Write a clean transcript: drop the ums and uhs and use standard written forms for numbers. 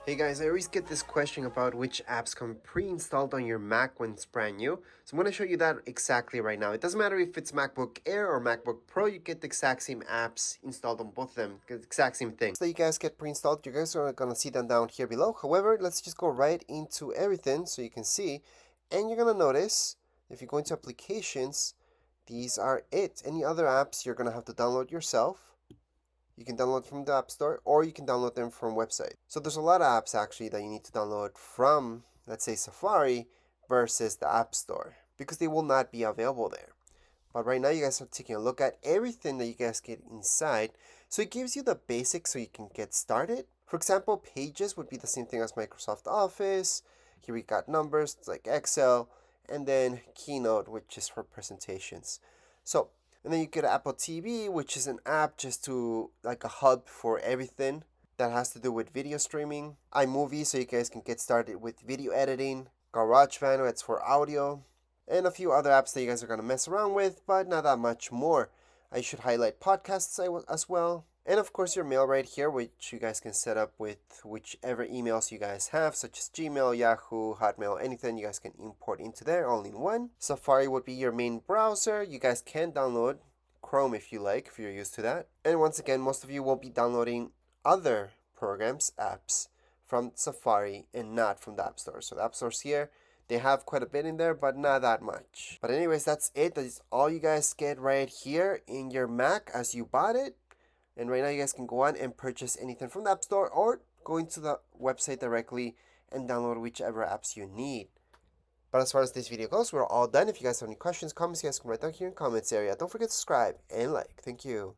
Hey guys, I always get this question about which apps come pre-installed on your Mac when it's brand new. So I'm going to show you that exactly right now. It doesn't matter if it's MacBook Air or MacBook Pro, you get the exact same apps installed on both of them, the exact same thing. So you guys get pre-installed, you guys are going to see them down here below. However, let's just go right into everything so you can see. And you're going to notice, if you go into applications, these are it. Any other apps you're going to have to download yourself. You can download from the App Store or you can download them from website. So there's a lot of apps actually that you need to download from, let's say, Safari versus the App Store because they will not be available there. But right now you guys are taking a look at everything that you guys get inside. So it gives you the basics so you can get started. For example, Pages would be the same thing as Microsoft Office. Here we got numbers like Excel, and then Keynote, which is for presentations. So and then you get Apple TV, which is an app just to like a hub for everything that has to do with video streaming. iMovie, so you guys can get started with video editing. GarageBand, that's for audio. And a few other apps that you guys are going to mess around with, but not that much more. I should highlight podcasts as well. And of course your mail right here, which you guys can set up with whichever emails you guys have, such as Gmail, Yahoo, Hotmail, anything you guys can import into there all in one. Safari would be your main browser. You guys can download Chrome if you like, if you're used to that. And once again, most of you will be downloading other programs, apps, from Safari and not from the App Store. So the App Store's here. They have quite a bit in there, but not that much. But anyways, that's it. That is all you guys get right here in your Mac as you bought it. And right now you guys can go on and purchase anything from the App Store or go into the website directly and download whichever apps you need. But as far as this video goes, we're all done. If you guys have any questions, comments, you guys can write down here in the comments area. Don't forget to subscribe and like. Thank you.